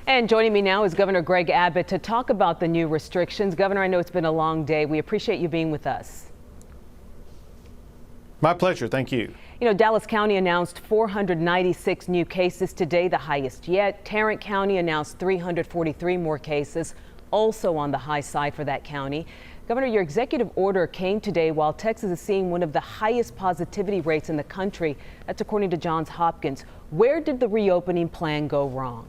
And joining me now is Governor Greg Abbott to talk about the new restrictions. Governor, I know it's been a long day. We appreciate you being with us. My pleasure. Thank you. You know, Dallas County announced 496 new cases today, the highest yet. Tarrant County announced 343 more cases, also on the high side for that county. Governor, your executive order came today while Texas is seeing one of the highest positivity rates in the country. That's according to Johns Hopkins. Where did the reopening plan go wrong?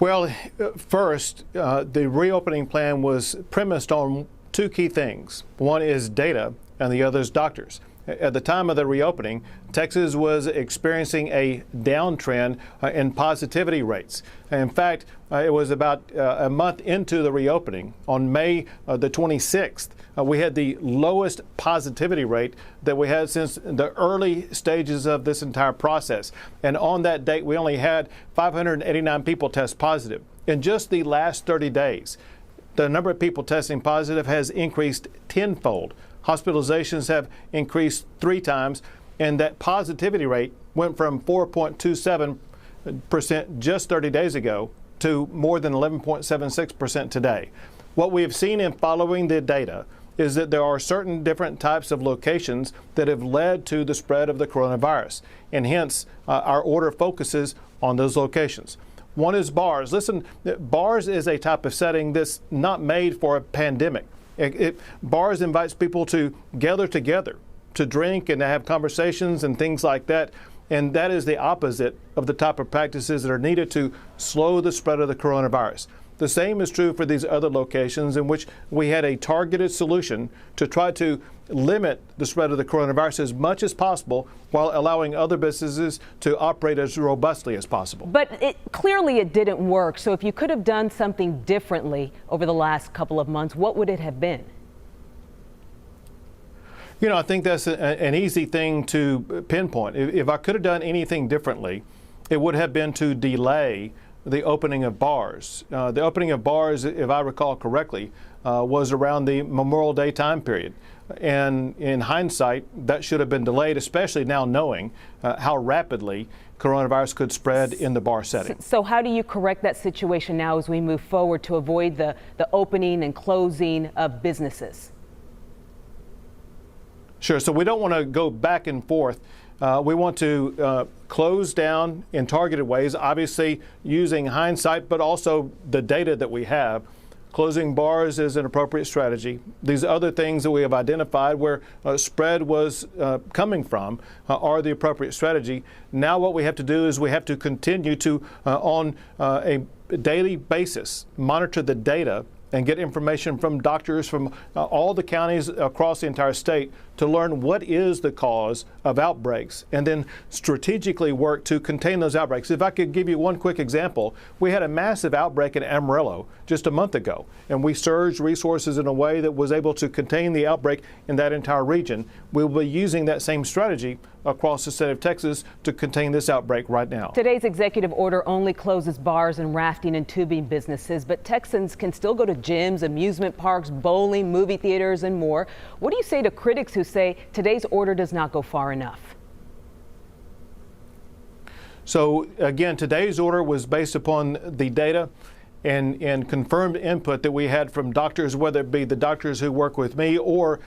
Well, first, the reopening plan was premised on two key things. One is data and the other is doctors. At the time of the reopening, Texas was experiencing a downtrend in positivity rates. In fact, it was about a month into the reopening, on May the 26th, we had the lowest positivity rate that we had since the early stages of this entire process. And on that date, we only had 589 people test positive. In just the last 30 days, the number of people testing positive has increased tenfold. Hospitalizations have increased 3 times, and that positivity rate went from 4.27% just 30 days ago to more than 11.76% today. What we have seen in following the data is that there are certain different types of locations that have led to the spread of the coronavirus, and hence our order focuses on those locations. One is bars. Listen, bars is a type of setting that's not made for a pandemic. Bars invites people to gather together, to drink and to have conversations and things like that. And that is the opposite of the type of practices that are needed to slow the spread of the coronavirus. The same is true for these other locations in which we had a targeted solution to try to limit the spread of the coronavirus as much as possible while allowing other businesses to operate as robustly as possible. But clearly it didn't work. So if you could have done something differently over the last couple of months, what would it have been? You know, I think that's an easy thing to pinpoint. If I could have done anything differently, it would have been to delay the opening of bars. The opening of bars, if I recall correctly, was around the Memorial Day time period. And in hindsight, that should have been delayed, especially now knowing how rapidly coronavirus could spread in the bar setting. So how do you correct that situation now as we move forward to avoid the opening and closing of businesses? Sure. So we don't want to go back and forth. We want to close down in targeted ways, obviously using hindsight, but also the data that we have. Closing bars is an appropriate strategy. These other things that we have identified where spread was coming from are the appropriate strategy. Now what we have to do is we have to continue to, on a daily basis, monitor the data and get information from doctors from all the counties across the entire state to learn what is the cause of outbreaks and then strategically work to contain those outbreaks. If I could give you one quick example, we had a massive outbreak in Amarillo just a month ago, and we surged resources in a way that was able to contain the outbreak in that entire region. We'll be using that same strategy across the state of Texas to contain this outbreak right now. Today's executive order only closes bars and rafting and tubing businesses, but Texans can still go to gyms, amusement parks, bowling, movie theaters, and more. What do you say to critics who say today's order does not go far enough? So again, today's order was based upon the data and confirmed input that we had from doctors, whether it be the doctors who work with me or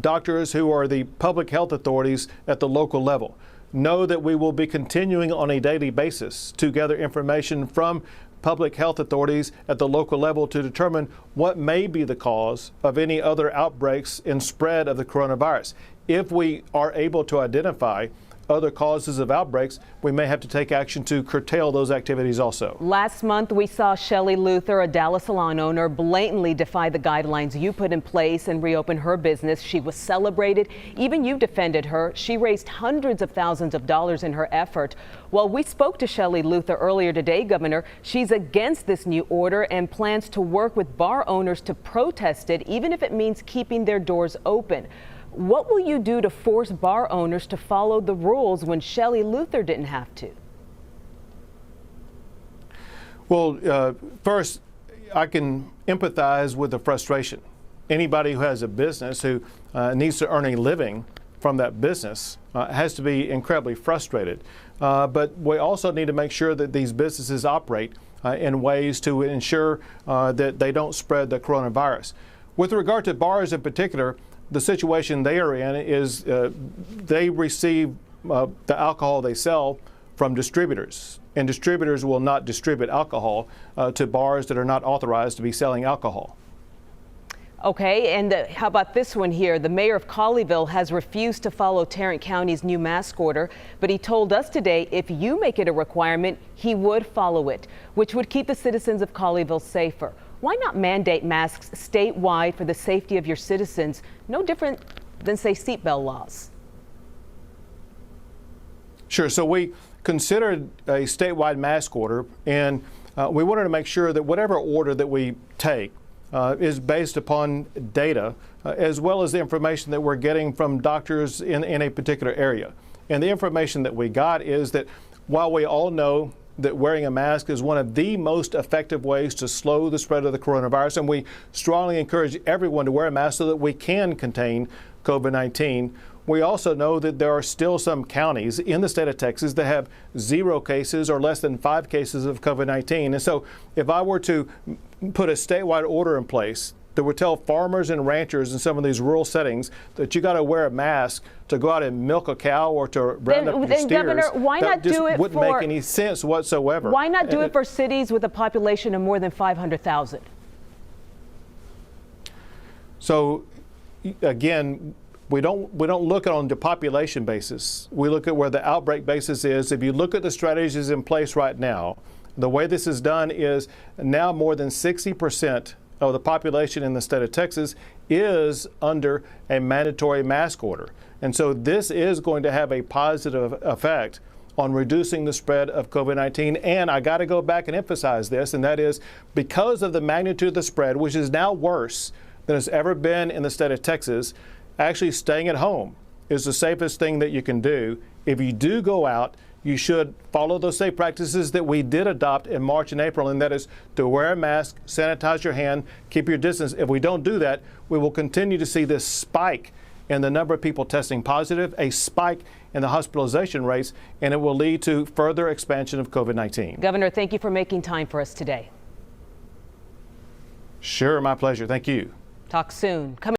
doctors who are the public health authorities at the local level. Know that we will be continuing on a daily basis to gather information from public health authorities at the local level to determine what may be the cause of any other outbreaks and spread of the coronavirus. If we are able to identify other causes of outbreaks, we may have to take action to curtail those activities also. Last month, we saw Shelley Luther, a Dallas salon owner, blatantly defy the guidelines you put in place and reopen her business. She was celebrated. Even you defended her. She raised hundreds of thousands of dollars in her effort. Well, we spoke to Shelley Luther earlier today, Governor. She's against this new order and plans to work with bar owners to protest it, even if it means keeping their doors open. What will you do to force bar owners to follow the rules when Shelley Luther didn't have to? Well, first, I can empathize with the frustration. Anybody who has a business who needs to earn a living from that business has to be incredibly frustrated. But we also need to make sure that these businesses operate in ways to ensure that they don't spread the coronavirus. With regard to bars in particular, the situation they are in is they receive the alcohol they sell from distributors, and distributors will not distribute alcohol to bars that are not authorized to be selling alcohol. Okay, and how about this one here? The mayor of Colleyville has refused to follow Tarrant County's new mask order, but he told us today if you make it a requirement, he would follow it, which would keep the citizens of Colleyville safer. Why not mandate masks statewide for the safety of your citizens? No different than, say, seatbelt laws. Sure. So we considered a statewide mask order, and we wanted to make sure that whatever order that we take is based upon data as well as the information that we're getting from doctors in a particular area. And the information that we got is that while we all know that wearing a mask is one of the most effective ways to slow the spread of the coronavirus, and we strongly encourage everyone to wear a mask so that we can contain COVID-19, we also know that there are still some counties in the state of Texas that have 0 cases or less than 5 cases of COVID-19. And so if I were to put a statewide order in place that would tell farmers and ranchers in some of these rural settings that you got to wear a mask to go out and milk a cow or to round up your steers, Governor, why not do it wouldn't make any sense whatsoever. Why not do it for cities with a population of more than 500,000? So again, we don't look at it on the population basis. We look at where the outbreak basis is. If you look at the strategies in place right now, the way this is done is now more than 60% of the population in the state of Texas is under a mandatory mask order. And so this is going to have a positive effect on reducing the spread of COVID-19. And I got to go back and emphasize this, and that is because of the magnitude of the spread, which is now worse than it's ever been in the state of Texas, actually staying at home is the safest thing that you can do. If you do go out, you should follow those safe practices that we did adopt in March and April, and that is to wear a mask, sanitize your hand, keep your distance. If we don't do that, we will continue to see this spike in the number of people testing positive, a spike in the hospitalization rates, and it will lead to further expansion of COVID-19. Governor, thank you for making time for us today. Sure, my pleasure. Thank you. Talk soon.